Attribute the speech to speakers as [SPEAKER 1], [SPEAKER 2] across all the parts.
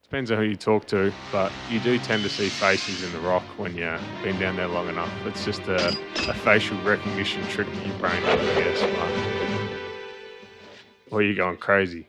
[SPEAKER 1] Depends on who you talk to, but you do tend to see faces in the rock when you've been down there long enough. It's just a facial recognition trick that your brain does, I guess. Or you're going crazy.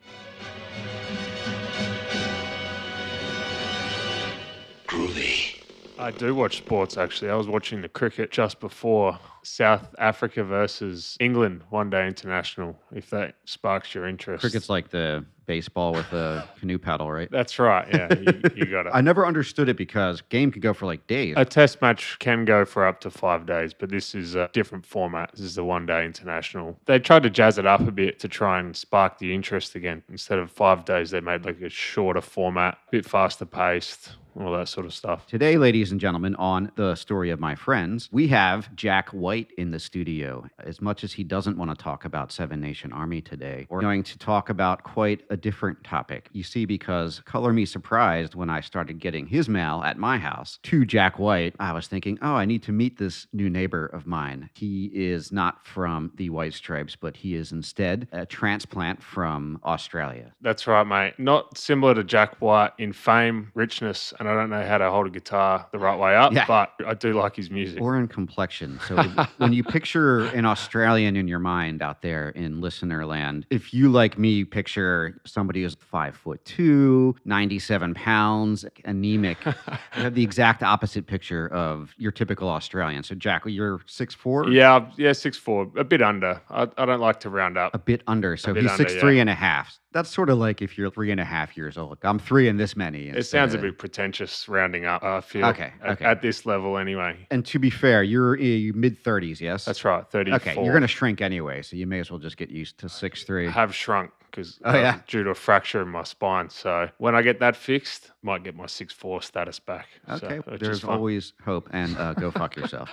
[SPEAKER 2] Groovy.
[SPEAKER 1] I do watch sports, actually. I was watching the cricket just before South Africa versus England one day international, if that sparks your interest.
[SPEAKER 3] Cricket's like the baseball with the canoe paddle, right?
[SPEAKER 1] That's right, yeah, you got it.
[SPEAKER 3] I never understood it because game could go for like days.
[SPEAKER 1] A test match can go for up to 5 days, but this is a different format. This is the one day international. They tried to jazz it up a bit to try and spark the interest again. Instead of 5 days, they made like a shorter format, a bit faster paced, all that sort of stuff.
[SPEAKER 3] Today, ladies and gentlemen, on The Story of My Friends, we have Jack White in the studio. As much as he doesn't want to talk about Seven Nation Army today, we're going to talk about quite a different topic. You see, because color me surprised when I started getting his mail at my house to Jack White, I was thinking, oh, I need to meet this new neighbor of mine. He is not from the White Stripes, but he is instead a transplant from Australia.
[SPEAKER 1] That's right, mate. Not similar to Jack White in fame, richness, and I don't know how to hold a guitar the right way up, but I do like his music.
[SPEAKER 3] Or in complexion. So when you picture an Australian in your mind out there in listener land, if you, like me, picture somebody who's 5'2", 97 pounds, anemic, you have the exact opposite picture of your typical Australian. So Jack, you're 6'4"?
[SPEAKER 1] Yeah, 6'4", a bit under. I don't like to round up.
[SPEAKER 3] A bit under. So he's 6'3" and a half. That's sort of like if you're 3.5 years old. I'm 3 and this many.
[SPEAKER 1] It sounds a bit pretentious rounding up, I feel.
[SPEAKER 3] Okay.
[SPEAKER 1] At this level anyway.
[SPEAKER 3] And to be fair, you're mid-30s, yes?
[SPEAKER 1] That's right, 34.
[SPEAKER 3] Okay, you're going to shrink anyway, so you may as well just get used to 6'3".
[SPEAKER 1] I have shrunk because due to a fracture in my spine. So when I get that fixed, might get my 6'4" status back.
[SPEAKER 3] Okay,
[SPEAKER 1] so,
[SPEAKER 3] there's always hope, and go fuck yourself.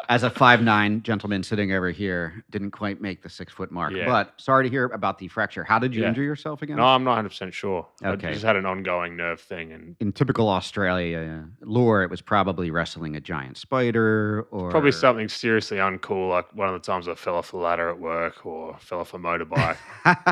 [SPEAKER 3] As a 5'9" gentleman sitting over here, didn't quite make the 6 foot mark.
[SPEAKER 1] Yeah.
[SPEAKER 3] But sorry to hear about the fracture. How did you injure yourself again?
[SPEAKER 1] No, I'm not 100% sure.
[SPEAKER 3] Okay.
[SPEAKER 1] I just had an ongoing nerve thing. And
[SPEAKER 3] in typical Australia lore, it was probably wrestling a giant spider or...
[SPEAKER 1] Probably something seriously uncool, like one of the times I fell off a ladder at work or fell off a motorbike.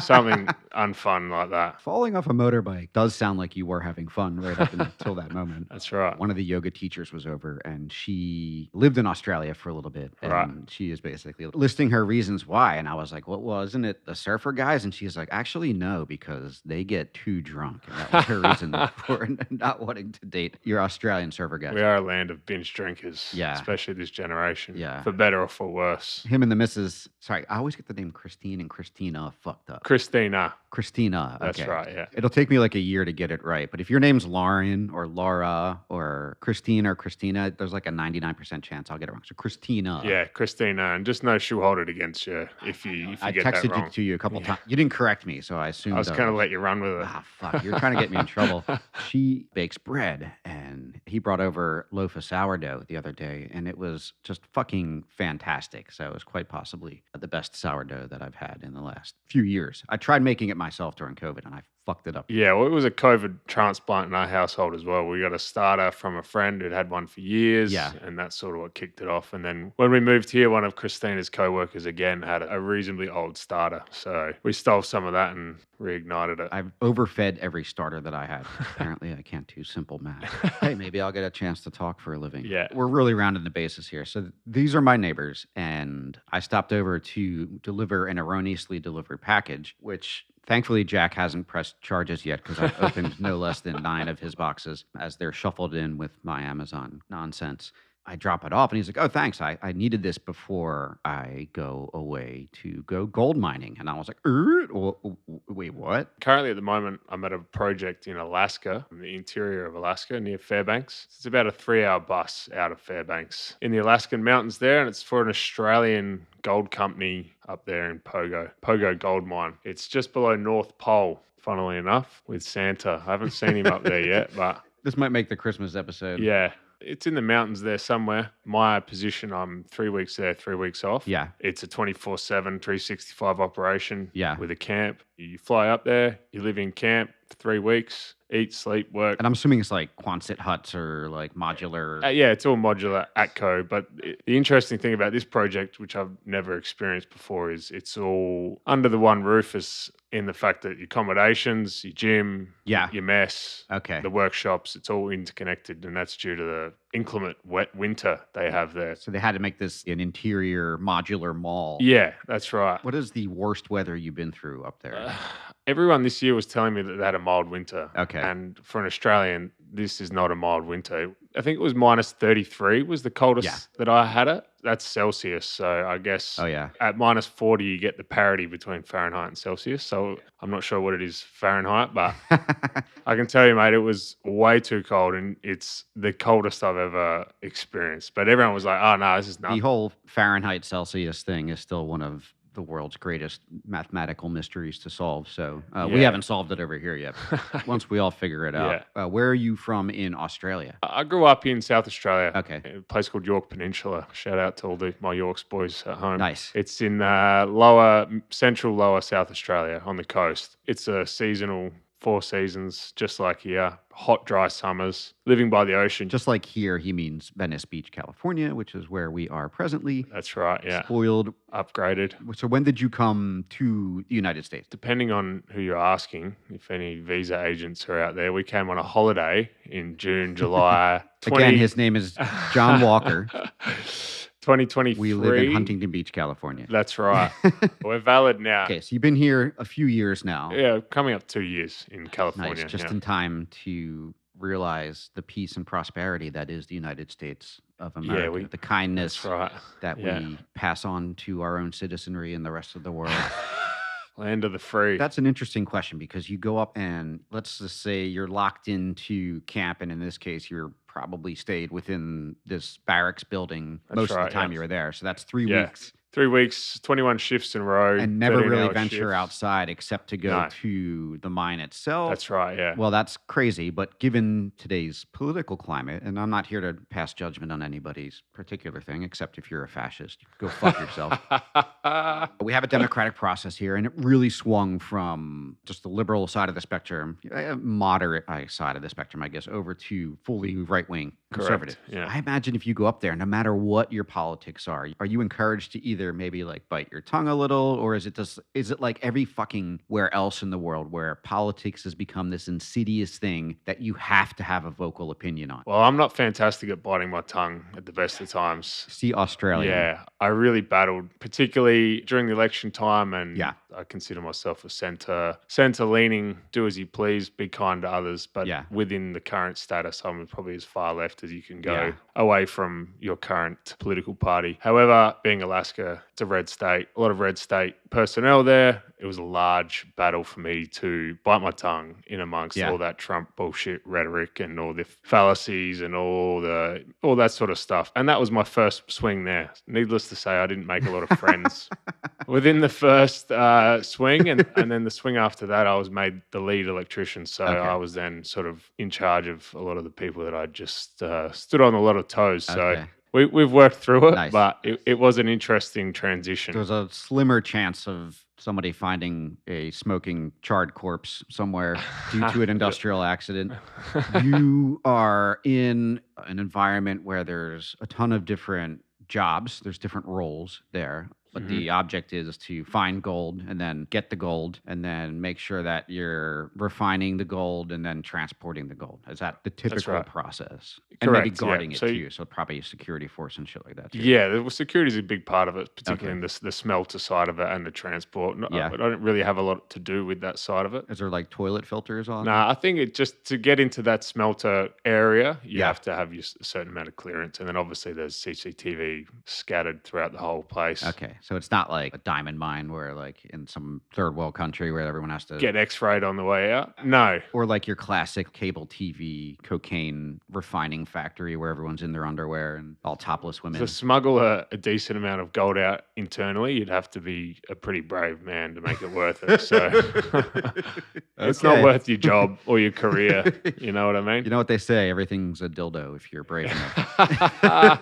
[SPEAKER 1] Something unfun like that.
[SPEAKER 3] Falling off a motorbike does sound like you were having fun right up until that moment.
[SPEAKER 1] That's right.
[SPEAKER 3] One of the yoga teachers was over, and she lived in Australia for a little bit. And she is basically listing her reasons why. And I was like, well, isn't it the surfer guys? And she's like, actually, no, because they get too drunk. And that was her reason for not wanting to date your Australian surfer guys.
[SPEAKER 1] We are a land of binge drinkers,
[SPEAKER 3] yeah,
[SPEAKER 1] especially this generation.
[SPEAKER 3] Yeah.
[SPEAKER 1] For better or for worse.
[SPEAKER 3] Him and the missus, sorry, I always get the name Christine and Christina fucked up.
[SPEAKER 1] Christina.
[SPEAKER 3] Okay.
[SPEAKER 1] That's right, yeah.
[SPEAKER 3] It'll take me like a year to get it right. But if your name's Lauren or Laura or Christine or Christina, there's like a 99% chance I'll get it wrong. So Christina.
[SPEAKER 1] Yeah, Christina. And just know she'll hold it against you if you get that wrong.
[SPEAKER 3] I texted it to you a couple times. You didn't correct me, so I assumed...
[SPEAKER 1] I was kind of let you run with it.
[SPEAKER 3] Ah, fuck. You're trying to get me in trouble. She bakes bread, and he brought over a loaf of sourdough the other day, and it was just fucking fantastic. So it was quite possibly the best sourdough that I've had in the last few years. I tried making it myself during COVID, and I fucked it up.
[SPEAKER 1] Yeah, well, it was a COVID transplant in our household as well. We got a starter from a friend who'd had one for years, and that's sort of what kicked it off. And then when we moved here, one of Christina's co-workers again had a reasonably old starter. So we stole some of that and reignited it.
[SPEAKER 3] I've overfed every starter that I had. Apparently, I can't do simple math. Hey, maybe I'll get a chance to talk for a living.
[SPEAKER 1] Yeah.
[SPEAKER 3] We're really rounding the bases here. So these are my neighbors, and I stopped over to deliver an erroneously delivered package, which... Thankfully, Jack hasn't pressed charges yet because I've opened no less than 9 of his boxes as they're shuffled in with my Amazon nonsense. I drop it off and he's like, oh, thanks. I needed this before I go away to go gold mining. And I was like, wait, what?
[SPEAKER 1] Currently at the moment, I'm at a project in Alaska, in the interior of Alaska near Fairbanks. It's about a 3-hour bus out of Fairbanks in the Alaskan mountains there. And it's for an Australian gold company up there in Pogo Gold Mine. It's just below North Pole, funnily enough, with Santa. I haven't seen him up there yet, but...
[SPEAKER 3] This might make the Christmas episode.
[SPEAKER 1] Yeah. It's in the mountains there somewhere. My position, I'm 3 weeks there, 3 weeks off.
[SPEAKER 3] Yeah.
[SPEAKER 1] It's a 24/7, 365 operation.
[SPEAKER 3] Yeah.
[SPEAKER 1] With a camp. You fly up there, you live in camp for 3 weeks, eat, sleep, work.
[SPEAKER 3] And I'm assuming it's like Quonset huts or like modular.
[SPEAKER 1] Yeah, it's all modular ATCO. But the interesting thing about this project, which I've never experienced before, is it's all under the one roof as in the fact that your accommodations, your gym,
[SPEAKER 3] Yeah.
[SPEAKER 1] your mess,
[SPEAKER 3] Okay.
[SPEAKER 1] the workshops, it's all interconnected, and that's due to the inclement wet winter they have there.
[SPEAKER 3] So they had to make this an interior modular mall.
[SPEAKER 1] Yeah, that's right.
[SPEAKER 3] What is the worst weather you've been through up there?
[SPEAKER 1] Everyone this year was telling me that they had a mild winter.
[SPEAKER 3] Okay.
[SPEAKER 1] And for an Australian, this is not a mild winter. I think it was minus 33 was the coldest that I had it. That's Celsius. So I guess
[SPEAKER 3] Oh, yeah.
[SPEAKER 1] at minus 40, you get the parity between Fahrenheit and Celsius. So I'm not sure what it is Fahrenheit, but I can tell you, mate, it was way too cold. And it's the coldest I've ever experienced. But everyone was like, oh, no, this is
[SPEAKER 3] The
[SPEAKER 1] nothing.
[SPEAKER 3] whole Fahrenheit Celsius thing is still one of the world's greatest mathematical mysteries to solve. So we
[SPEAKER 1] Yeah.
[SPEAKER 3] haven't solved it over here yet. Once we all figure it out. Where are you from in Australia?
[SPEAKER 1] I grew up in South Australia.
[SPEAKER 3] Okay.
[SPEAKER 1] A place called York Peninsula. Shout out to all my Yorks boys at home.
[SPEAKER 3] Nice.
[SPEAKER 1] It's in central lower South Australia on the coast. It's a seasonal, 4 seasons, just like here. Hot, dry summers, living by the ocean.
[SPEAKER 3] Just like here, he means Venice Beach, California, which is where we are presently.
[SPEAKER 1] That's right, yeah.
[SPEAKER 3] Spoiled.
[SPEAKER 1] Upgraded.
[SPEAKER 3] So when did you come to the United States?
[SPEAKER 1] Depending on who you're asking, if any visa agents are out there, we came on a holiday in June, July.
[SPEAKER 3] Again, his name is John Walker.
[SPEAKER 1] 2023.
[SPEAKER 3] We live in Huntington Beach, California.
[SPEAKER 1] That's right. We're valid now.
[SPEAKER 3] Okay, so you've been here a few years now.
[SPEAKER 1] Yeah, coming up 2 years in California.
[SPEAKER 3] Nice, just in time to realize the peace and prosperity that is the United States of America. The kindness
[SPEAKER 1] That's right.
[SPEAKER 3] that we pass on to our own citizenry and the rest of the world.
[SPEAKER 1] Land of the free.
[SPEAKER 3] That's an interesting question because you go up and let's just say you're locked into camp, and in this case, you're probably stayed within this barracks building most of the time you were there. So that's 3 weeks.
[SPEAKER 1] 3 weeks, 21 shifts in a row.
[SPEAKER 3] And never really venture
[SPEAKER 1] shifts.
[SPEAKER 3] outside except to go to the mine itself.
[SPEAKER 1] That's right, yeah.
[SPEAKER 3] Well, that's crazy. But given today's political climate, and I'm not here to pass judgment on anybody's particular thing, except if you're a fascist, go fuck yourself. We have a democratic process here, and it really swung from just the liberal side of the spectrum, moderate side of the spectrum, I guess, over to fully right-wing conservative.
[SPEAKER 1] Yeah.
[SPEAKER 3] I imagine if you go up there, no matter what your politics are you encouraged to either maybe like bite your tongue a little, or is it like every fucking where else in the world where politics has become this insidious thing that you have to have a vocal opinion on?
[SPEAKER 1] Well, I'm not fantastic at biting my tongue at the best of times.
[SPEAKER 3] See Australia.
[SPEAKER 1] Yeah, I really battled, particularly during the election time, and I consider myself a centre-leaning, do as you please, be kind to others, but within the current status, I'm probably as far left as you can go away from your current political party. However, being Alaska, it's a red state, a lot of red state personnel there. It was a large battle for me to bite my tongue in amongst all that Trump bullshit rhetoric and all the fallacies and all that sort of stuff. And that was my first swing there. Needless to say, I didn't make a lot of friends within the first swing. And then the swing after that, I was made the lead electrician. So I was then sort of in charge of a lot of the people that I just stood on a lot of toes. So we've worked through it, but it was an interesting transition.
[SPEAKER 3] There was a slimmer chance of somebody finding a smoking charred corpse somewhere due to an industrial accident. You are in an environment where there's a ton of different jobs. There's different roles there. But the object is to find gold and then get the gold and then make sure that you're refining the gold and then transporting the gold. Is that the typical process? And maybe guarding it too. So probably a security force and shit like that too.
[SPEAKER 1] Yeah, security is a big part of it, particularly in the smelter side of it and the transport. I don't really have a lot to do with that side of it.
[SPEAKER 3] Is there like toilet filters on?
[SPEAKER 1] Nah, I think it just to get into that smelter area, you have to have a certain amount of clearance. And then obviously there's CCTV scattered throughout the whole place.
[SPEAKER 3] Okay. So it's not like a diamond mine where like in some third world country where everyone has to
[SPEAKER 1] get x-rayed on the way out. No.
[SPEAKER 3] Or like your classic cable TV cocaine refining factory where everyone's in their underwear and all topless women.
[SPEAKER 1] To smuggle a decent amount of gold out internally, you'd have to be a pretty brave man to make it worth it. So it's not worth your job or your career. You know what I mean?
[SPEAKER 3] You know what they say, everything's a dildo if you're brave enough.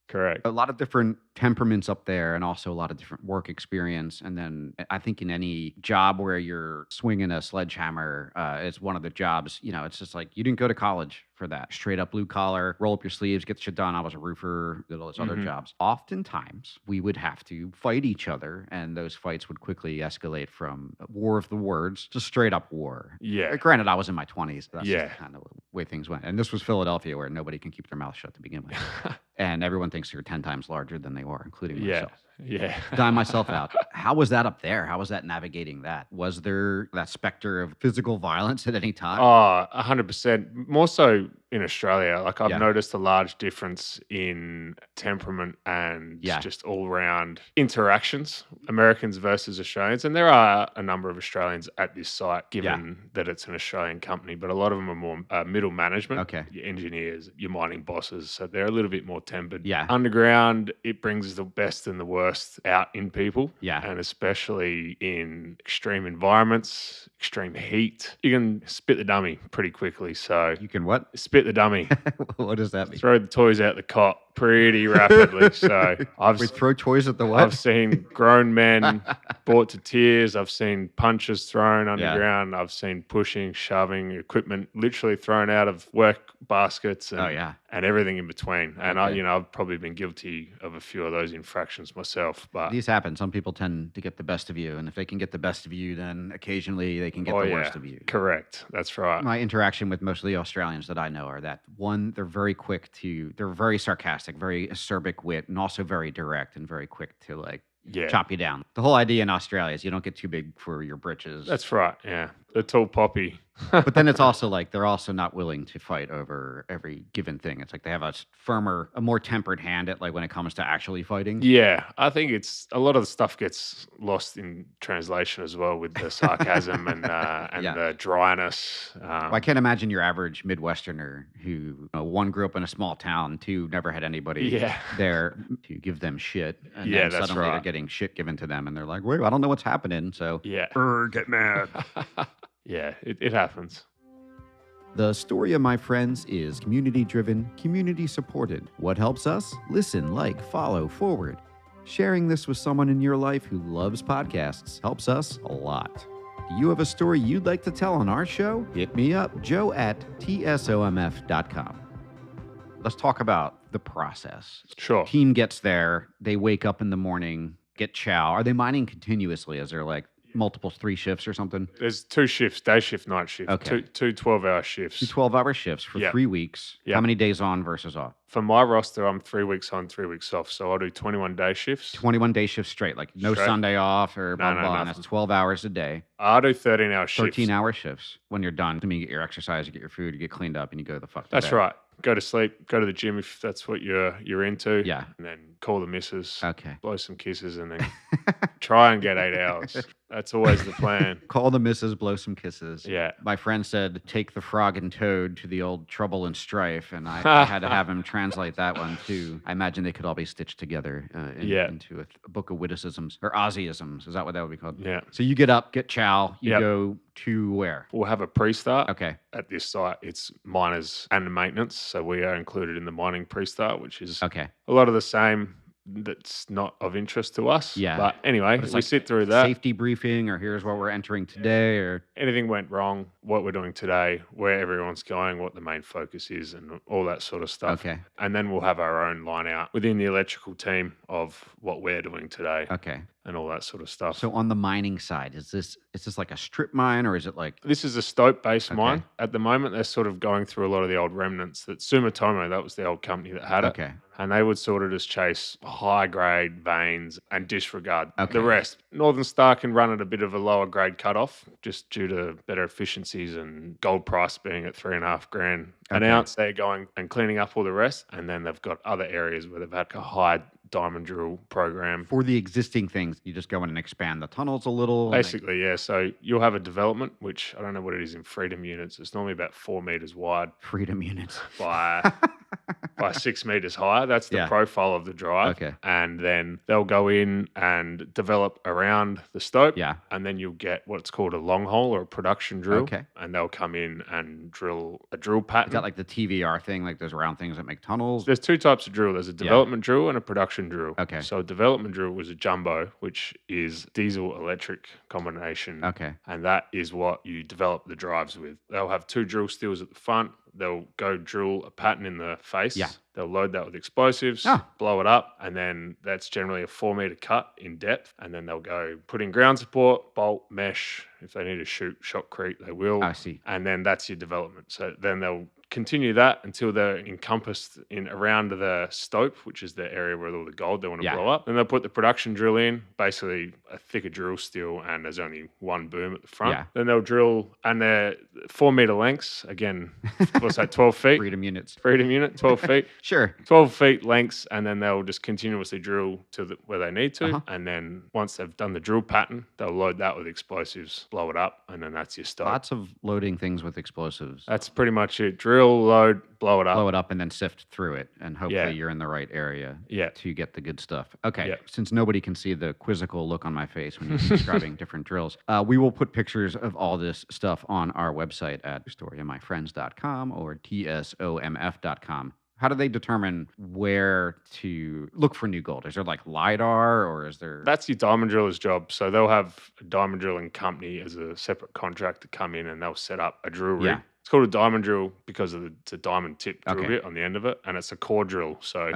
[SPEAKER 1] Correct.
[SPEAKER 3] A lot of different temperaments up there and also a lot of different work experience. And then I think in any job where you're swinging a sledgehammer, it's one of the jobs, it's just like you didn't go to college for that. Straight up blue collar, roll up your sleeves, get the shit done. I was a roofer, did all those other jobs. Oftentimes, we would have to fight each other, and those fights would quickly escalate from a war of the words to straight up war.
[SPEAKER 1] Yeah.
[SPEAKER 3] Granted, I was in my 20s. That's
[SPEAKER 1] Yeah.
[SPEAKER 3] just kind of the way things went. And this was Philadelphia, where nobody can keep their mouth shut to begin with. And everyone thinks you're 10 times larger than they are, including myself.
[SPEAKER 1] Yeah.
[SPEAKER 3] Dime myself out. How was that up there? How was that navigating that? Was there that specter of physical violence at any time?
[SPEAKER 1] Oh, 100%. More so in Australia. Like I've
[SPEAKER 3] Yeah.
[SPEAKER 1] noticed a large difference in temperament and
[SPEAKER 3] Yeah.
[SPEAKER 1] just all round interactions, Americans versus Australians. And there are a number of Australians at this site, given that it's an Australian company, but a lot of them are more middle management.
[SPEAKER 3] Okay.
[SPEAKER 1] Your engineers, your mining bosses. So they're a little bit more tempered.
[SPEAKER 3] Yeah.
[SPEAKER 1] Underground, it brings the best and the worst out in people.
[SPEAKER 3] Yeah.
[SPEAKER 1] And especially in extreme environments, extreme heat, you can spit the dummy pretty quickly. So
[SPEAKER 3] You can what?
[SPEAKER 1] spit the dummy,
[SPEAKER 3] What does that mean?
[SPEAKER 1] throw the toys out the cot pretty rapidly. So
[SPEAKER 3] We throw toys at the
[SPEAKER 1] I've
[SPEAKER 3] what?
[SPEAKER 1] seen grown men brought to tears. I've seen punches thrown underground. I've seen pushing, shoving, equipment literally thrown out of work baskets and,
[SPEAKER 3] Oh, yeah.
[SPEAKER 1] and everything in between. And
[SPEAKER 3] Okay.
[SPEAKER 1] I've probably been guilty of a few of those infractions myself. But
[SPEAKER 3] These happen. Some people tend to get the best of you. And if they can get the best of you, then occasionally they can get the worst of you.
[SPEAKER 1] Correct. That's right.
[SPEAKER 3] My interaction with most of the Australians that I know are that one, they're very sarcastic, very acerbic wit, and also very direct and very quick to
[SPEAKER 1] Yeah.
[SPEAKER 3] chop you down. The whole idea in Australia is you don't get too big for your britches.
[SPEAKER 1] That's right. Yeah. The tall poppy.
[SPEAKER 3] But then it's also like they're also not willing to fight over every given thing. It's like they have a more tempered hand at when it comes to actually fighting.
[SPEAKER 1] Yeah, I think it's a lot of the stuff gets lost in translation as well with the sarcasm and the dryness.
[SPEAKER 3] I can't imagine your average Midwesterner who, one, grew up in a small town, two, never had anybody there to give them shit. And
[SPEAKER 1] Yeah,
[SPEAKER 3] then
[SPEAKER 1] that's
[SPEAKER 3] suddenly they're
[SPEAKER 1] right.
[SPEAKER 3] getting shit given to them and they're like, wait, I don't know what's happening. So
[SPEAKER 1] Yeah.
[SPEAKER 3] get mad.
[SPEAKER 1] Yeah, it happens.
[SPEAKER 3] The Story of My Friends is community-driven, community-supported. What helps us? Listen, follow, forward. Sharing this with someone in your life who loves podcasts helps us a lot. Do you have a story you'd like to tell on our show? Hit me up, joe@tsomf.com. Let's talk about the process.
[SPEAKER 1] Sure.
[SPEAKER 3] Team gets there, they wake up in the morning, get chow. Are they mining continuously? Is there multiple 3 shifts or something?
[SPEAKER 1] There's 2 shifts, day shift, night shift.
[SPEAKER 3] Okay.
[SPEAKER 1] Two 12-hour shifts.
[SPEAKER 3] 2 12-hour shifts for 3 weeks.
[SPEAKER 1] Yeah.
[SPEAKER 3] How many days on versus off?
[SPEAKER 1] For my roster, I'm 3 weeks on, 3 weeks off. So I'll do 21 day shifts.
[SPEAKER 3] 21-day shifts straight, no
[SPEAKER 1] Straight.
[SPEAKER 3] Sunday off or blah,
[SPEAKER 1] No,
[SPEAKER 3] blah, and
[SPEAKER 1] nothing.
[SPEAKER 3] that's 12 hours a day.
[SPEAKER 1] I'll do 13-hour shifts.
[SPEAKER 3] 13-hour shifts. When you're done, you get your exercise, you get your food, you get cleaned up, and you go the fuck to
[SPEAKER 1] That's
[SPEAKER 3] bed.
[SPEAKER 1] right. Go to sleep, go to the gym if that's what you're into.
[SPEAKER 3] Yeah.
[SPEAKER 1] And then call the missus,
[SPEAKER 3] Okay.
[SPEAKER 1] blow some kisses, and then try and get 8 hours. That's always the plan.
[SPEAKER 3] Call the missus, blow some kisses.
[SPEAKER 1] Yeah.
[SPEAKER 3] My friend said, take the frog and toad to the old trouble and strife, and I had to have him translate that one too. I imagine they could all be stitched together into a book of witticisms or Aussieisms. Is that what that would be called?
[SPEAKER 1] Yeah.
[SPEAKER 3] So you get up, get chow, you
[SPEAKER 1] Yep.
[SPEAKER 3] go to where?
[SPEAKER 1] We'll have a pre-start.
[SPEAKER 3] Okay.
[SPEAKER 1] At this site, it's miners and maintenance. So we are included in the mining pre-start, which is
[SPEAKER 3] Okay.
[SPEAKER 1] a lot of the same that's not of interest to us.
[SPEAKER 3] Yeah.
[SPEAKER 1] But anyway,
[SPEAKER 3] But it's
[SPEAKER 1] we sit through that.
[SPEAKER 3] Safety briefing, or here's what we're entering today, or
[SPEAKER 1] Anything went wrong, what we're doing today, where everyone's going, what the main focus is, and all that sort of stuff.
[SPEAKER 3] Okay.
[SPEAKER 1] And then we'll have our own line out within the electrical team of what we're doing today
[SPEAKER 3] okay.
[SPEAKER 1] and all that sort of stuff.
[SPEAKER 3] So on the mining side, is this like a strip mine, or is it like
[SPEAKER 1] This is a stope-based
[SPEAKER 3] Okay.
[SPEAKER 1] mine. At the moment, they're sort of going through a lot of the old remnants that Sumitomo, that was the old company that had it.
[SPEAKER 3] okay?
[SPEAKER 1] And they would sort of just chase high-grade veins and disregard
[SPEAKER 3] Okay.
[SPEAKER 1] the rest. Northern Star can run at a bit of a lower grade cutoff just due to better efficiencies and gold price being at $3,500 an
[SPEAKER 3] Okay.
[SPEAKER 1] ounce. They're going and cleaning up all the rest. And then they've got other areas where they've had high diamond drill program.
[SPEAKER 3] For the existing things, you just go in and expand the tunnels a little.
[SPEAKER 1] Basically, yeah. So you'll have a development, which I don't know what it is in freedom units. It's normally about 4 meters wide
[SPEAKER 3] Freedom units.
[SPEAKER 1] by 6 meters high. That's the
[SPEAKER 3] Yeah.
[SPEAKER 1] profile of the drive.
[SPEAKER 3] Okay.
[SPEAKER 1] And then they'll go in and develop around the stope.
[SPEAKER 3] Yeah.
[SPEAKER 1] And then you'll get what's called a long hole or a production drill.
[SPEAKER 3] Okay.
[SPEAKER 1] And they'll come in and drill a drill pattern.
[SPEAKER 3] Is that like the TVR thing, like those round things that make tunnels?
[SPEAKER 1] There's 2 types of drill. There's a development drill and a production drill.
[SPEAKER 3] Okay.
[SPEAKER 1] So a development drill was a jumbo, which is diesel electric combination.
[SPEAKER 3] Okay.
[SPEAKER 1] And that is what you develop the drives with. They'll have 2 drill steels at the front. They'll go drill a pattern in the face.
[SPEAKER 3] Yeah.
[SPEAKER 1] They'll load that with explosives, blow it up, and then that's generally a 4 meter cut in depth. And then they'll go put in ground support, bolt, mesh. If they need to shoot shotcrete, they will.
[SPEAKER 3] I see.
[SPEAKER 1] And then that's your development. So then they'll continue that until they're encompassed in around the stope, which is the area where all the gold they want to blow up. Then they'll put the production drill in, basically a thicker drill steel, and there's only one boom at the front.
[SPEAKER 3] Yeah.
[SPEAKER 1] Then they'll drill, and they're 4 meter lengths. Again, what's that, 12 feet?
[SPEAKER 3] Freedom units.
[SPEAKER 1] Freedom unit, 12 feet.
[SPEAKER 3] Sure.
[SPEAKER 1] 12 feet lengths, and then they'll just continuously drill to where they need to. And then once they've done the drill pattern, they'll load that with explosives, blow it up, and then that's your stope.
[SPEAKER 3] Lots of loading things with explosives.
[SPEAKER 1] That's pretty much it. Drill, load, blow it up.
[SPEAKER 3] Blow it up and then sift through it, and hopefully you're in the right area to get the good stuff. Okay, since nobody can see the quizzical look on my face when you're describing different drills, we will put pictures of all this stuff on our website at storyofmyfriends.com or tsomf.com. How do they determine where to look for new gold? Is there like LiDAR, or is there...
[SPEAKER 1] That's your diamond driller's job. So they'll have a diamond drilling company as a separate contractor come in, and they'll set up a drill rig.
[SPEAKER 3] Yeah.
[SPEAKER 1] It's called a diamond drill because of it's a diamond tip drill bit on the end of it, and it's a core drill. So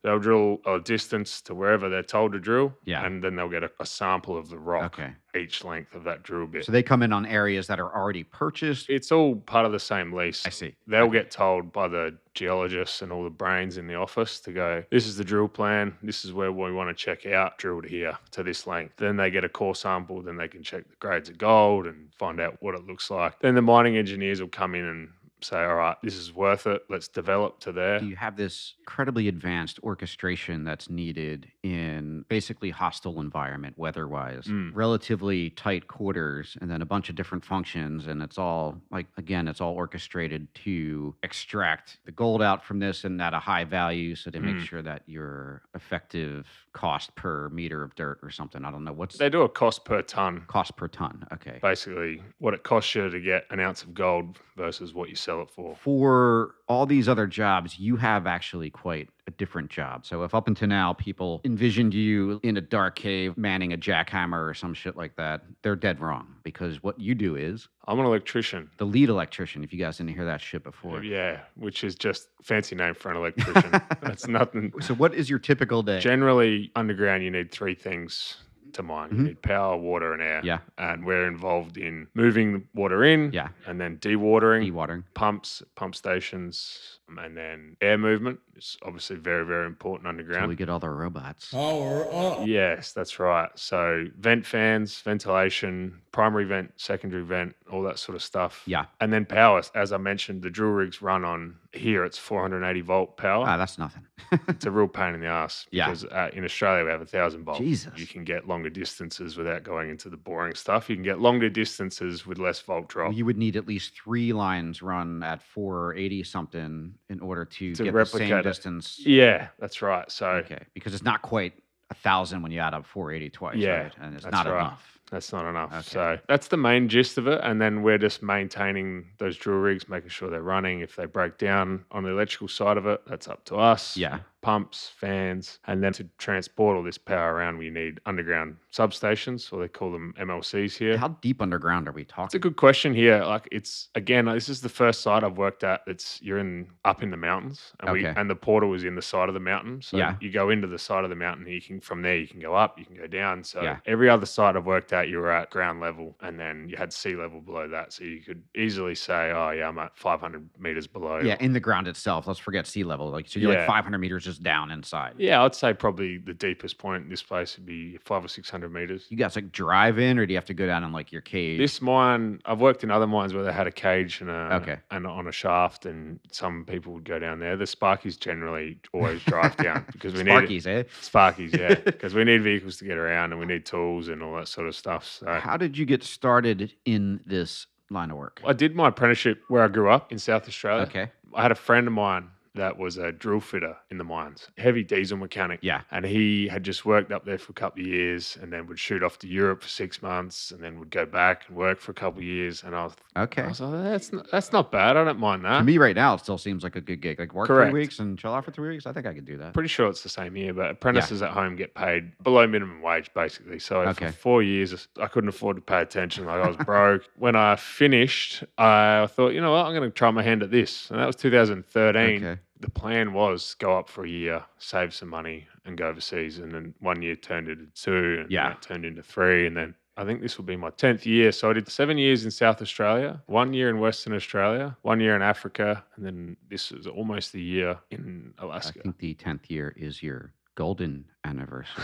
[SPEAKER 1] they'll drill a distance to wherever they're told to drill, and then they'll get a sample of the rock each length of that drill bit.
[SPEAKER 3] So they come in on areas that are already purchased?
[SPEAKER 1] It's all part of the same lease.
[SPEAKER 3] I see.
[SPEAKER 1] They'll get told by the geologists and all the brains in the office to go, this is the drill plan, this is where we want to check out, drilled here to this length. Then they get a core sample, then they can check the grades of gold and find out what it looks like. Then the mining engineers will come in and say, all right, this is worth it. Let's develop to there.
[SPEAKER 3] You have this incredibly advanced orchestration that's needed in basically hostile environment, weather-wise, relatively tight quarters, and then a bunch of different functions. And it's all like, again, it's all orchestrated to extract the gold out from this and at a high value, so to make sure that your effective cost per meter of dirt or something. I don't know what's...
[SPEAKER 1] They do a cost per ton.
[SPEAKER 3] Cost per ton. Okay.
[SPEAKER 1] Basically, what it costs you to get an ounce of gold versus what you sell it for.
[SPEAKER 3] For all these other jobs, you have actually quite a different job. So if up until now people envisioned you in a dark cave manning a jackhammer or some shit like that, they're dead wrong, because what you do is...
[SPEAKER 1] I'm an electrician.
[SPEAKER 3] The lead electrician, if you guys didn't hear that shit before.
[SPEAKER 1] Yeah, which is just fancy name for an electrician. That's nothing.
[SPEAKER 3] So what is your typical day?
[SPEAKER 1] Generally, underground, you need 3 things to mine. You need power, water, and air.
[SPEAKER 3] Yeah.
[SPEAKER 1] And we're involved in moving the water in.
[SPEAKER 3] Yeah.
[SPEAKER 1] And then dewatering.
[SPEAKER 3] Dewatering.
[SPEAKER 1] Pumps, pump stations, and then air movement is obviously very, very important underground.
[SPEAKER 3] So we get all the robots.
[SPEAKER 2] Power up.
[SPEAKER 1] Yes, that's right. So vent fans, ventilation, primary vent, secondary vent, all that sort of stuff.
[SPEAKER 3] Yeah.
[SPEAKER 1] And then power. As I mentioned, the drill rigs run on here. It's 480 volt power.
[SPEAKER 3] Ah, that's nothing.
[SPEAKER 1] It's a real pain in the ass because in Australia we have 1,000 volt.
[SPEAKER 3] Jesus.
[SPEAKER 1] You can get longer distances without going into the boring stuff. You can get longer distances with less volt drop.
[SPEAKER 3] You would need at least 3 lines run at 480 something in order to get
[SPEAKER 1] replicate
[SPEAKER 3] the same
[SPEAKER 1] it.
[SPEAKER 3] distance.
[SPEAKER 1] Yeah, that's right. So
[SPEAKER 3] Okay, because it's not quite 1,000 when you add up 480 twice, right? And it's
[SPEAKER 1] that's
[SPEAKER 3] not
[SPEAKER 1] right.
[SPEAKER 3] enough.
[SPEAKER 1] That's not enough.
[SPEAKER 3] Okay.
[SPEAKER 1] So that's the main gist of it. And then we're just maintaining those drill rigs, making sure they're running. If they break down on the electrical side of it, that's up to us.
[SPEAKER 3] Yeah.
[SPEAKER 1] Pumps, fans, and then to transport all this power around, we need underground substations, or they call them MLCs here.
[SPEAKER 3] How deep underground are we
[SPEAKER 1] It's a
[SPEAKER 3] talking?
[SPEAKER 1] good question here. Like, it's again, this is the first site I've worked at. You're up in the mountains, and and the portal is in the side of the mountain. So you go into the side of the mountain. And from there you can go up, you can go down. So every other site I've worked at, you were at ground level, and then you had sea level below that. So you could easily say, oh yeah, I'm at 500 meters below.
[SPEAKER 3] Yeah, in the ground itself. Let's forget sea level. Like, so you're like 500 meters just just down inside?
[SPEAKER 1] Yeah, I'd say probably the deepest point in this place would be 500 or 600 meters.
[SPEAKER 3] You guys like drive in, or do you have to go down in like your cage?
[SPEAKER 1] This mine, I've worked in other mines where they had a cage and
[SPEAKER 3] Okay.
[SPEAKER 1] and on a shaft, and some people would go down there. The Sparkies generally always drive down because we need
[SPEAKER 3] Sparkies, eh?
[SPEAKER 1] Sparkies, yeah, because we need vehicles to get around and we need tools and all that sort of stuff. So
[SPEAKER 3] How did you get started in this line of work?
[SPEAKER 1] I did my apprenticeship where I grew up in South Australia.
[SPEAKER 3] Okay.
[SPEAKER 1] I had a friend of mine that was a drill fitter in the mines, heavy diesel mechanic.
[SPEAKER 3] Yeah.
[SPEAKER 1] And he had just worked up there for a couple of years and then would shoot off to Europe for 6 months and then would go back and work for a couple of years. And I was
[SPEAKER 3] Okay.
[SPEAKER 1] like, that's not bad. I don't mind that.
[SPEAKER 3] To me, right now, it still seems like a good gig. Like work
[SPEAKER 1] Correct.
[SPEAKER 3] 3 weeks and chill out for 3 weeks. I think I could do that.
[SPEAKER 1] Pretty sure it's the same here, but apprentices at home get paid below minimum wage, basically. So
[SPEAKER 3] Okay.
[SPEAKER 1] for 4 years, I couldn't afford to pay attention. Like I was broke. When I finished, I thought, you know what, I'm going to try my hand at this. And that was 2013.
[SPEAKER 3] Okay.
[SPEAKER 1] The plan was go up for a year, save some money, and go overseas. And then 1 year turned into 2, and then it turned into 3, and then I think this will be my 10th year. So I did 7 years in South Australia, 1 year in Western Australia, 1 year in Africa, and then this is almost a year in
[SPEAKER 3] I
[SPEAKER 1] Alaska.
[SPEAKER 3] think the 10th year is your golden anniversary.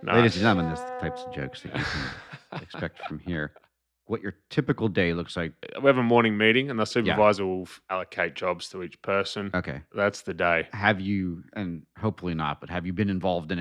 [SPEAKER 1] Nice.
[SPEAKER 3] Ladies and gentlemen, there's the types of jokes that you can expect from here. What your typical day looks like.
[SPEAKER 1] We have a morning meeting, and the supervisor will allocate jobs to each person.
[SPEAKER 3] Okay.
[SPEAKER 1] That's the day.
[SPEAKER 3] Have you, and hopefully not, but have you been involved in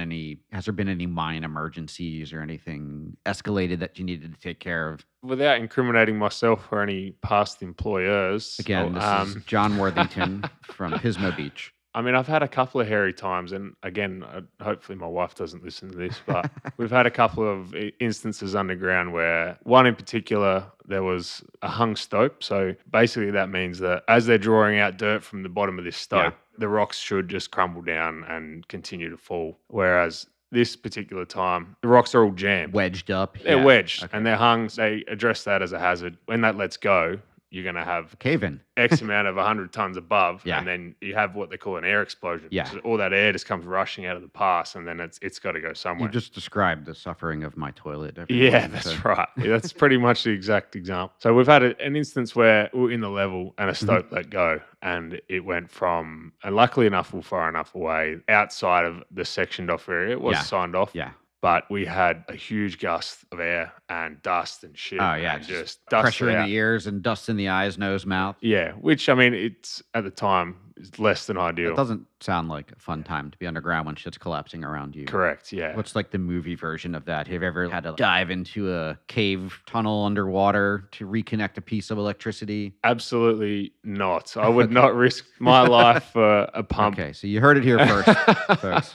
[SPEAKER 3] has there been any mine emergencies or anything escalated that you needed to take care of?
[SPEAKER 1] Without incriminating myself or any past employers.
[SPEAKER 3] Again, this is John Worthington from Pismo Beach.
[SPEAKER 1] I mean, I've had a couple of hairy times, and again, hopefully my wife doesn't listen to this, but we've had a couple of instances underground where one in particular, there was a hung stope. So basically that means that as they're drawing out dirt from the bottom of this stope, the rocks should just crumble down and continue to fall. Whereas this particular time, the rocks are all jammed.
[SPEAKER 3] Wedged up.
[SPEAKER 1] They're wedged and they're hung. They address that as a hazard. When that lets go, you're going to have
[SPEAKER 3] cave-in.
[SPEAKER 1] X amount of 100 tons above,
[SPEAKER 3] Yeah.
[SPEAKER 1] and then you have what they call an air explosion.
[SPEAKER 3] Yeah.
[SPEAKER 1] So all that air just comes rushing out of the pass, and then it's got to go somewhere.
[SPEAKER 3] You just described the suffering of my toilet. every
[SPEAKER 1] Yeah,
[SPEAKER 3] morning,
[SPEAKER 1] that's
[SPEAKER 3] so-
[SPEAKER 1] right. Yeah, that's pretty much the exact example. So we've had an instance where we were in the level and a stope let go, and it went from, and luckily enough, we're far enough away outside of the sectioned off area. It was signed off.
[SPEAKER 3] Yeah.
[SPEAKER 1] But we had a huge gust of air and dust and shit.
[SPEAKER 3] Oh, yeah.
[SPEAKER 1] and just dust
[SPEAKER 3] Pressure in
[SPEAKER 1] out.
[SPEAKER 3] the ears and dust in the eyes, nose, mouth.
[SPEAKER 1] Yeah, which I mean, it's at the time is less than ideal.
[SPEAKER 3] It doesn't sound like a fun time to be underground when shit's collapsing around you.
[SPEAKER 1] Correct. Yeah.
[SPEAKER 3] What's like the movie version of that? Have you ever had to dive into a cave tunnel underwater to reconnect a piece of electricity?
[SPEAKER 1] Absolutely not. I would not risk my life for a pump.
[SPEAKER 3] Okay, so you heard it here first, folks.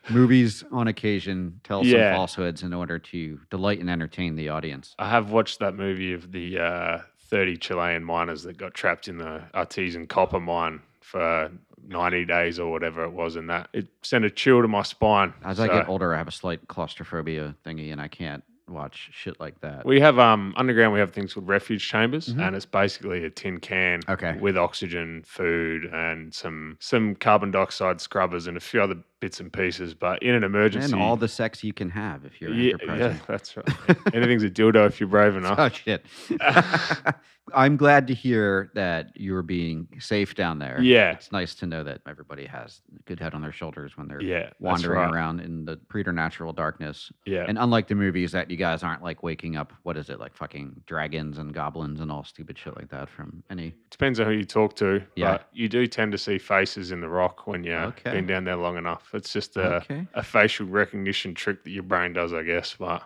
[SPEAKER 3] Movies on occasion tell some falsehoods in order to delight and entertain the audience.
[SPEAKER 1] I have watched that movie of the 30 Chilean miners that got trapped in the artesian copper mine for 90 days or whatever it was, and that it sent a chill to my spine.
[SPEAKER 3] As I get older, I have a slight claustrophobia thingy, and I can't watch shit like that.
[SPEAKER 1] We have underground. We have things called refuge chambers, and it's basically a tin can with oxygen, food, and some carbon dioxide scrubbers and a few other bits and pieces. But in an emergency,
[SPEAKER 3] And all the sex you can have if you're enterprising.
[SPEAKER 1] Yeah, that's right. Anything's a dildo if you're brave enough.
[SPEAKER 3] Oh shit! I'm glad to hear that you're being safe down there.
[SPEAKER 1] Yeah.
[SPEAKER 3] It's nice to know that everybody has a good head on their shoulders when they're
[SPEAKER 1] that's
[SPEAKER 3] wandering
[SPEAKER 1] right.
[SPEAKER 3] around in the preternatural darkness.
[SPEAKER 1] Yeah.
[SPEAKER 3] And unlike the movies, that you guys aren't like waking up, what is it, like fucking dragons and goblins and all stupid shit like that from any.
[SPEAKER 1] Depends on who you talk to.
[SPEAKER 3] Yeah.
[SPEAKER 1] But you do tend to see faces in the rock when you've been down there long enough. It's just a facial recognition trick that your brain does, I guess. But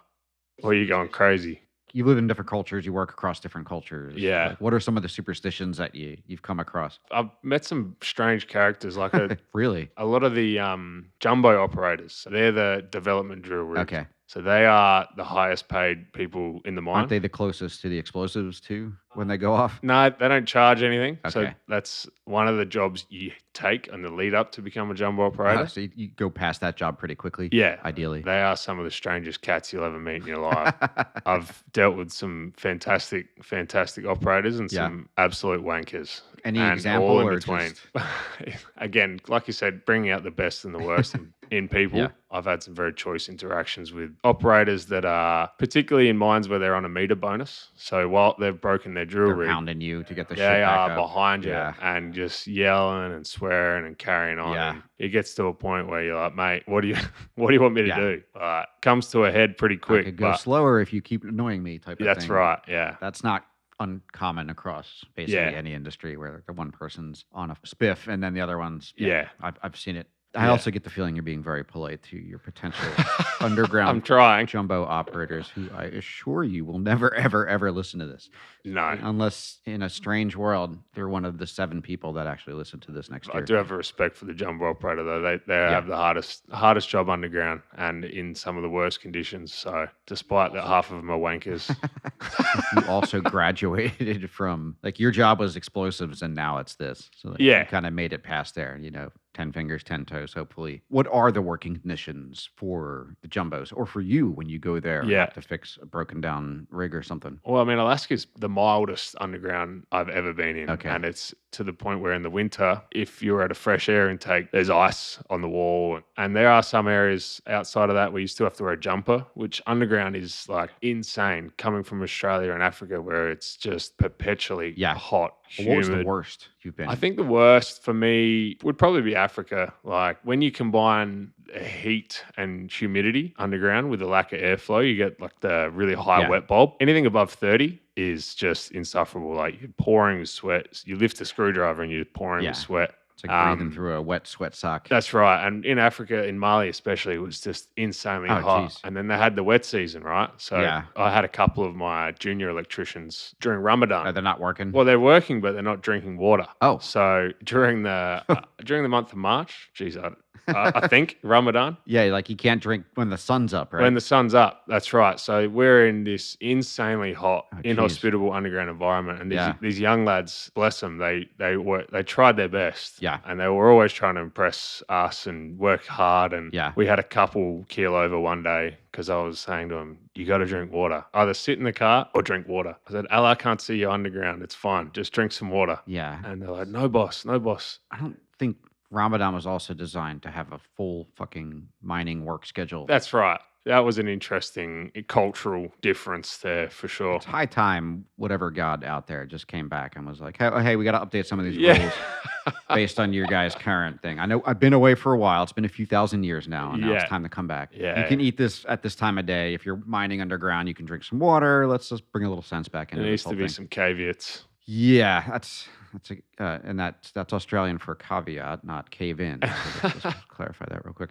[SPEAKER 1] or you're going crazy.
[SPEAKER 3] You live in different cultures. You work across different cultures.
[SPEAKER 1] Yeah.
[SPEAKER 3] Like, what are some of the superstitions that you've come across?
[SPEAKER 1] I've met some strange characters, like
[SPEAKER 3] Really?
[SPEAKER 1] a lot of the jumbo operators. So they're the development drill rigs.
[SPEAKER 3] Okay.
[SPEAKER 1] So they are the highest paid people in the mine.
[SPEAKER 3] Aren't they the closest to the explosives too when they go off?
[SPEAKER 1] No, they don't charge anything. So
[SPEAKER 3] Okay.
[SPEAKER 1] that's one of the jobs you take on the lead up to become a jumbo operator.
[SPEAKER 3] So you go past that job pretty quickly.
[SPEAKER 1] Yeah.
[SPEAKER 3] Ideally.
[SPEAKER 1] They are some of the strangest cats you'll ever meet in your life. I've dealt with some fantastic operators and some absolute wankers.
[SPEAKER 3] Any
[SPEAKER 1] and
[SPEAKER 3] example
[SPEAKER 1] all in
[SPEAKER 3] or
[SPEAKER 1] between.
[SPEAKER 3] just-
[SPEAKER 1] Again, like you said, bringing out the best and the worst in people.
[SPEAKER 3] Yeah.
[SPEAKER 1] I've had some very choice interactions with operators that are particularly in mines where they're on a meter bonus. So while they've broken their drill
[SPEAKER 3] They're
[SPEAKER 1] rig.
[SPEAKER 3] hounding you to get the
[SPEAKER 1] They
[SPEAKER 3] shit back
[SPEAKER 1] are
[SPEAKER 3] up.
[SPEAKER 1] behind you
[SPEAKER 3] Yeah.
[SPEAKER 1] and just yelling and swearing and carrying on.
[SPEAKER 3] Yeah.
[SPEAKER 1] And it gets to a point where you're like, mate, what do you what do you want me to
[SPEAKER 3] Yeah.
[SPEAKER 1] do? Comes to a head pretty
[SPEAKER 3] I
[SPEAKER 1] quick.
[SPEAKER 3] could go
[SPEAKER 1] But
[SPEAKER 3] slower if you keep annoying me type of
[SPEAKER 1] that's
[SPEAKER 3] thing.
[SPEAKER 1] right. Yeah.
[SPEAKER 3] That's not uncommon across basically any industry where the one person's on a spiff and then the other one's
[SPEAKER 1] Yeah.
[SPEAKER 3] I've seen it. I
[SPEAKER 1] Yeah.
[SPEAKER 3] also get the feeling you're being very polite to your potential underground
[SPEAKER 1] I'm trying.
[SPEAKER 3] jumbo operators who I assure you will never, ever, ever listen to this.
[SPEAKER 1] No.
[SPEAKER 3] Unless in a strange world, they're one of the 7 people that actually listen to this next
[SPEAKER 1] I
[SPEAKER 3] year.
[SPEAKER 1] do have a respect for the jumbo operator though. They have the hardest job underground and in some of the worst conditions. So despite that half of them are wankers.
[SPEAKER 3] You also graduated from, like, your job was explosives and now it's this. So like,
[SPEAKER 1] Yeah.
[SPEAKER 3] you kind of made it past there, 10 fingers, 10 toes, hopefully. What are the working conditions for the jumbos or for you when you go there and have to fix a broken down rig or something?
[SPEAKER 1] Well, I mean, Alaska's the mildest underground I've ever been in.
[SPEAKER 3] Okay.
[SPEAKER 1] And it's to the point where in the winter, if you're at a fresh air intake, there's ice on the wall. And there are some areas outside of that where you still have to wear a jumper, which underground is like insane coming from Australia and Africa where it's just perpetually hot, humid.
[SPEAKER 3] What was the worst you've been?
[SPEAKER 1] I think the worst for me would probably be Africa. Like when you combine heat and humidity underground with the lack of airflow, you get like the really high wet bulb. Anything above 30 is just insufferable. Like you're pouring with sweat. You lift a screwdriver and you're pouring with sweat.
[SPEAKER 3] It's like breathing through a wet sweat sock.
[SPEAKER 1] That's right. And in Africa, in Mali especially, it was just insanely hot.
[SPEAKER 3] Geez.
[SPEAKER 1] And then they had the wet season, right? So I had a couple of my junior electricians during Ramadan.
[SPEAKER 3] They're not working?
[SPEAKER 1] Well, they're working, but they're not drinking water.
[SPEAKER 3] Oh.
[SPEAKER 1] So during the month of March, geez, I think Ramadan.
[SPEAKER 3] Yeah, like you can't drink when the sun's up, right?
[SPEAKER 1] When the sun's up, that's right. So we're in this insanely hot, inhospitable underground environment, and these young lads, bless them, they tried their best.
[SPEAKER 3] Yeah,
[SPEAKER 1] and they were always trying to impress us and work hard. And we had a couple keel over one day because I was saying to them, "You got to drink water. Either sit in the car or drink water." I said, "Allah can't see you underground. It's fine. Just drink some water."
[SPEAKER 3] Yeah,
[SPEAKER 1] and they're like, "No, boss, no, boss."
[SPEAKER 3] I don't think Ramadan was also designed to have a full fucking mining work schedule.
[SPEAKER 1] That's right. That was an interesting cultural difference there for sure.
[SPEAKER 3] It's high time whatever god out there just came back and was like, hey, we got to update some of these rules based on your guys' current thing. I know I've been away for a while. It's been a few thousand years now, and now it's time to come back.
[SPEAKER 1] Yeah.
[SPEAKER 3] You can eat this at this time of day. If you're mining underground, you can drink some water. Let's just bring a little sense back into this whole thing.
[SPEAKER 1] There needs to be some caveats.
[SPEAKER 3] Yeah, that's Australian for caveat, not cave in. So let's just clarify that real quick.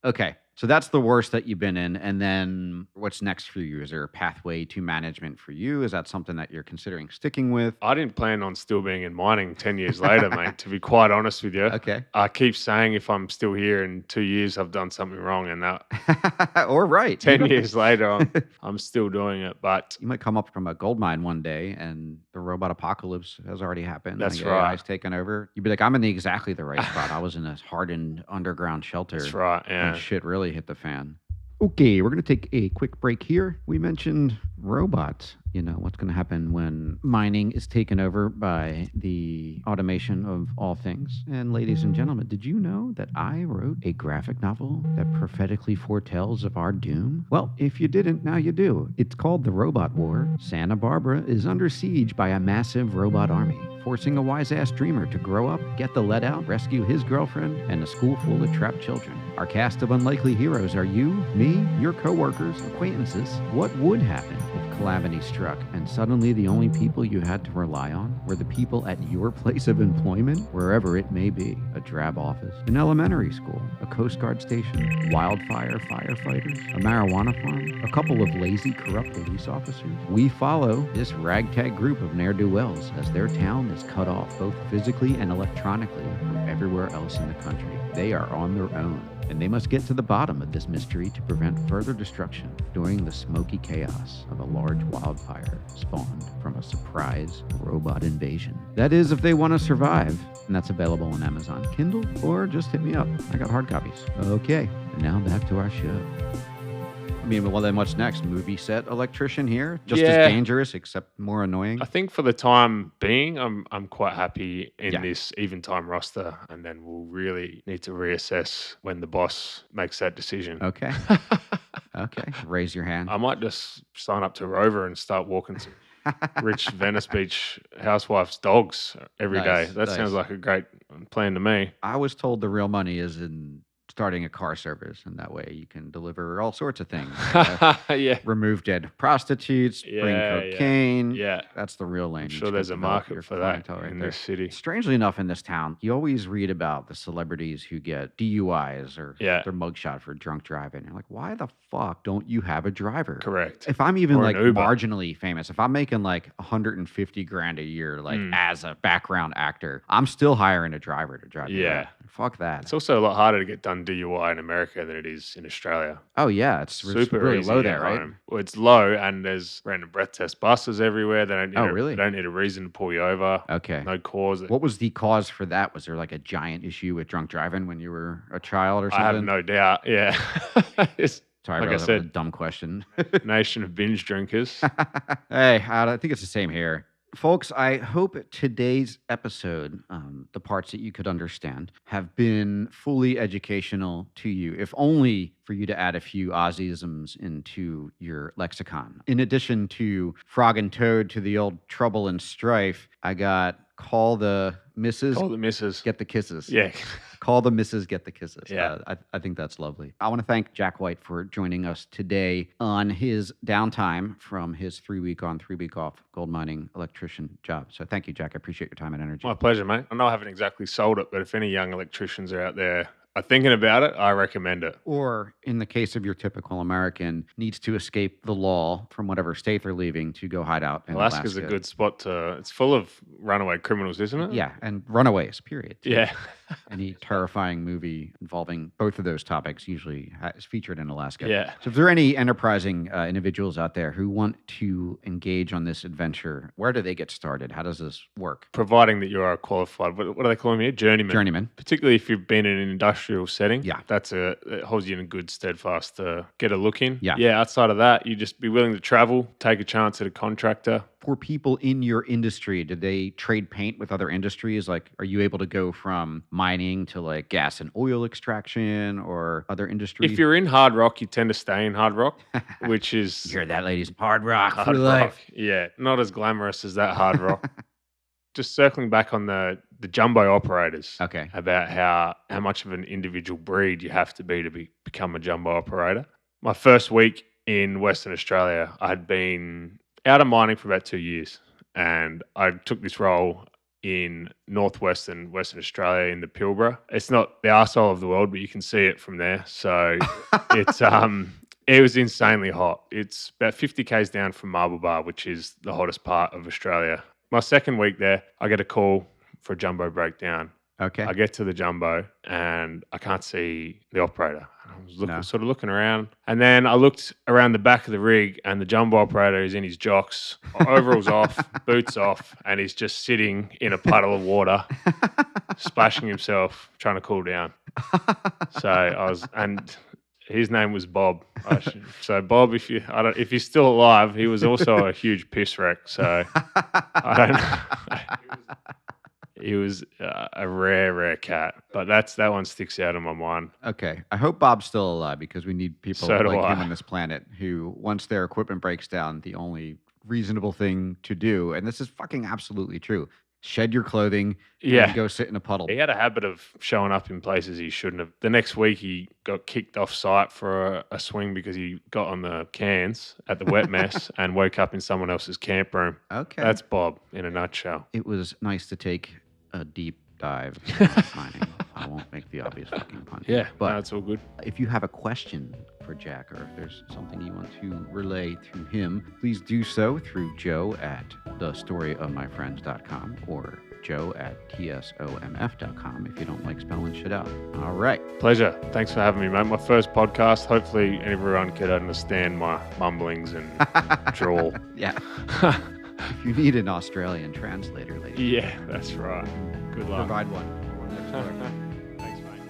[SPEAKER 3] Okay, so that's the worst that you've been in. And then what's next for you? Is there a pathway to management for you? Is that something that you're considering sticking with?
[SPEAKER 1] I didn't plan on still being in mining 10 years later, mate, to be quite honest with you.
[SPEAKER 3] Okay.
[SPEAKER 1] I keep saying if I'm still here in 2 years, I've done something wrong. And that
[SPEAKER 3] or right.
[SPEAKER 1] 10 years later, I'm still doing it. But
[SPEAKER 3] you might come up from a gold mine one day and the robot apocalypse has already happened.
[SPEAKER 1] That's
[SPEAKER 3] like
[SPEAKER 1] right.
[SPEAKER 3] AI's taken over. You'd be like, I'm in exactly the right spot. I was in a hardened underground shelter.
[SPEAKER 1] That's right, yeah.
[SPEAKER 3] When shit really hit the fan. Okay, we're going to take a quick break here. We mentioned robots. You know, what's going to happen when mining is taken over by the automation of all things. And ladies and gentlemen, did you know that I wrote a graphic novel that prophetically foretells of our doom? Well, if you didn't, now you do. It's called The Robot War. Santa Barbara is under siege by a massive robot army, forcing a wise-ass dreamer to grow up, get the lead out, rescue his girlfriend, and a school full of trapped children. Our cast of unlikely heroes are you, me, your coworkers, acquaintances. What would happen if calamity struck and suddenly the only people you had to rely on were the people at your place of employment, wherever it may be? A drab office, an elementary school, a Coast Guard station, wildfire firefighters, a marijuana farm, a couple of lazy, corrupt police officers. We follow this ragtag group of ne'er-do-wells as their town is cut off both physically and electronically from everywhere else in the country. They are on their own, and they must get to the bottom of this mystery to prevent further destruction during the smoky chaos of a large wildfire spawned from a surprise robot invasion. That is, if they want to survive, and that's available on Amazon Kindle, or just hit me up. I got hard copies. Okay, and now back to our show. I mean, well, then what's next? Movie set electrician here? Just as dangerous, except more annoying?
[SPEAKER 1] I think for the time being, I'm quite happy in this even time roster, and then we'll really need to reassess when the boss makes that decision.
[SPEAKER 3] Okay. Okay. Raise your hand.
[SPEAKER 1] I might just sign up to Rover and start walking some rich Venice Beach housewife's dogs every day.
[SPEAKER 3] Nice,
[SPEAKER 1] That sounds
[SPEAKER 3] nice.
[SPEAKER 1] like a great plan to me.
[SPEAKER 3] I was told the real money is in starting a car service, and that way you can deliver all sorts of things.
[SPEAKER 1] Yeah.
[SPEAKER 3] Remove dead prostitutes, bring
[SPEAKER 1] Yeah, yeah,
[SPEAKER 3] cocaine.
[SPEAKER 1] yeah.
[SPEAKER 3] That's the real lane.
[SPEAKER 1] I'm
[SPEAKER 3] You
[SPEAKER 1] sure
[SPEAKER 3] just
[SPEAKER 1] there's
[SPEAKER 3] gotta
[SPEAKER 1] a
[SPEAKER 3] develop
[SPEAKER 1] market
[SPEAKER 3] your
[SPEAKER 1] for that
[SPEAKER 3] clientele right
[SPEAKER 1] in
[SPEAKER 3] there.
[SPEAKER 1] this city.
[SPEAKER 3] Strangely enough, in this town, you always read about the celebrities who get DUIs or
[SPEAKER 1] Yeah.
[SPEAKER 3] their mugshot for drunk driving. You're like, why the fuck don't you have a driver?
[SPEAKER 1] Correct.
[SPEAKER 3] If I'm even
[SPEAKER 1] Or an
[SPEAKER 3] like
[SPEAKER 1] Uber.
[SPEAKER 3] marginally famous, if I'm making like 150 grand a year, like as a background actor, I'm still hiring a driver to drive me
[SPEAKER 1] Yeah.
[SPEAKER 3] around. Fuck that.
[SPEAKER 1] It's also a lot harder to get done DUI in America than it is in Australia.
[SPEAKER 3] Oh yeah, it's
[SPEAKER 1] Super
[SPEAKER 3] really
[SPEAKER 1] easy
[SPEAKER 3] low
[SPEAKER 1] to get
[SPEAKER 3] there, right?
[SPEAKER 1] home. Well, it's low, and there's random breath test buses everywhere. They don't.
[SPEAKER 3] Oh, really?
[SPEAKER 1] They don't need a reason to pull you over.
[SPEAKER 3] Okay.
[SPEAKER 1] No cause.
[SPEAKER 3] What was the cause for that? Was there like a giant issue with drunk driving when you were a child or
[SPEAKER 1] I
[SPEAKER 3] something?
[SPEAKER 1] have no doubt. Yeah. It's,
[SPEAKER 3] Sorry,
[SPEAKER 1] like
[SPEAKER 3] bro,
[SPEAKER 1] I
[SPEAKER 3] that was a
[SPEAKER 1] said,
[SPEAKER 3] dumb question.
[SPEAKER 1] nation of binge drinkers.
[SPEAKER 3] Hey, I think it's the same here. Folks, I hope today's episode, the parts that you could understand, have been fully educational to you, if only for you to add a few Aussieisms into your lexicon. In addition to frog and toad to the old trouble and strife, I got call the missus,
[SPEAKER 1] Call the missus.
[SPEAKER 3] get the kisses.
[SPEAKER 1] Yeah.
[SPEAKER 3] Call the missus, get the kisses.
[SPEAKER 1] Yeah.
[SPEAKER 3] I think that's lovely. I want to thank Jack White for joining us today on his downtime from his 3-week on, 3-week off gold mining electrician job. So thank you, Jack. I appreciate your time and energy.
[SPEAKER 1] My pleasure, mate. I know I haven't exactly sold it, but if any young electricians are out there are thinking about it, I recommend it.
[SPEAKER 3] Or in the case of your typical American, needs to escape the law from whatever state they're leaving to go hide out in
[SPEAKER 1] Alaska's
[SPEAKER 3] Alaska.
[SPEAKER 1] a good spot to. It's full of runaway criminals, isn't it?
[SPEAKER 3] Yeah, and runaways, period.
[SPEAKER 1] Yeah.
[SPEAKER 3] Any terrifying movie involving both of those topics usually is featured in Alaska.
[SPEAKER 1] Yeah.
[SPEAKER 3] So if there are any enterprising individuals out there who want to engage on this adventure, where do they get started? How does this work?
[SPEAKER 1] Providing that you are a qualified, what do they call me? Journeyman.
[SPEAKER 3] Journeyman.
[SPEAKER 1] Particularly if you've been in an industrial setting.
[SPEAKER 3] Yeah.
[SPEAKER 1] It holds you in a good steadfast to get a look in.
[SPEAKER 3] Yeah.
[SPEAKER 1] Yeah. Outside of that, you just be willing to travel, take a chance at a contractor.
[SPEAKER 3] For people in your industry, do they trade paint with other industries? Like, are you able to go from mining to like gas and oil extraction or other industries?
[SPEAKER 1] If you're in hard rock, you tend to stay in hard rock, which is
[SPEAKER 3] You hear that, ladies? Hard rock
[SPEAKER 1] hard
[SPEAKER 3] for life.
[SPEAKER 1] rock. Yeah. Not as glamorous as that hard rock. Just circling back on the jumbo operators.
[SPEAKER 3] Okay.
[SPEAKER 1] About how much of an individual breed you have to become a jumbo operator. My first week in Western Australia, I'd been out of mining for about 2 years, and I took this role in northwestern Western Australia in the Pilbara. It's not the arsehole of the world, but you can see it from there. So it's it was insanely hot. It's about 50 k's down from Marble Bar, which is the hottest part of Australia. My second week there, I get a call for a jumbo breakdown.
[SPEAKER 3] Okay.
[SPEAKER 1] I get to the jumbo and I can't see the operator. I was sort of looking around, and then I looked around the back of the rig, and the jumbo operator is in his jocks, overalls off, boots off, and he's just sitting in a puddle of water, splashing himself, trying to cool down. And his name was Bob. So Bob, if he's still alive, he was also a huge piss wreck. So I don't know. He was a rare cat, but that one sticks out in my mind.
[SPEAKER 3] Okay. I hope Bob's still alive because we need people
[SPEAKER 1] So do
[SPEAKER 3] like
[SPEAKER 1] I.
[SPEAKER 3] him on this planet who, once their equipment breaks down, the only reasonable thing to do, and this is fucking absolutely true, shed your clothing and go sit in a puddle.
[SPEAKER 1] He had a habit of showing up in places he shouldn't have. The next week, he got kicked off site for a swing because he got on the cans at the wet mess and woke up in someone else's camp room.
[SPEAKER 3] Okay.
[SPEAKER 1] That's Bob in a nutshell.
[SPEAKER 3] It was nice to take a deep dive into mining. I won't make the obvious fucking pun.
[SPEAKER 1] Yeah,
[SPEAKER 3] But
[SPEAKER 1] it's all good.
[SPEAKER 3] if you have a question for Jack, or if there's something you want to relay to him, please do so through Joe at thestoryofmyfriends.com or Joe at tsomf.com if you don't like spelling shit out. All right.
[SPEAKER 1] Pleasure. Thanks for having me, mate. My first podcast. Hopefully everyone could understand my mumblings and drawl.
[SPEAKER 3] Yeah. If you need an Australian translator, ladies,
[SPEAKER 1] Yeah, that's right. Good luck.
[SPEAKER 3] provide one.
[SPEAKER 1] Thanks, mate.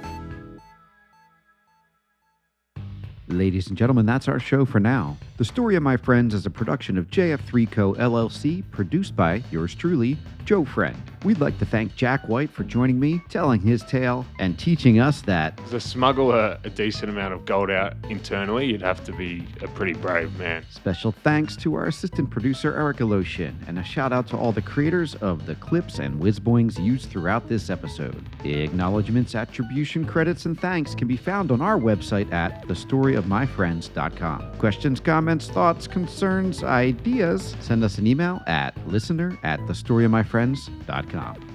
[SPEAKER 3] Ladies and gentlemen, that's our show for now. The Story of My Friends is a production of JF3 Co. LLC, produced by yours truly, Joe Friend. We'd like to thank Jack White for joining me, telling his tale, and teaching us that
[SPEAKER 1] To smuggle a decent amount of gold out internally, you'd have to be a pretty brave man.
[SPEAKER 3] special thanks to our assistant producer, Erica Loshin, and a shout out to all the creators of the clips and whiz-boings used throughout this episode. The acknowledgements, attribution, credits, and thanks can be found on our website at thestoryofmyfriends.com. Questions, comments, thoughts, concerns, ideas, send us an email at listener@thestoryofmyfriends.com.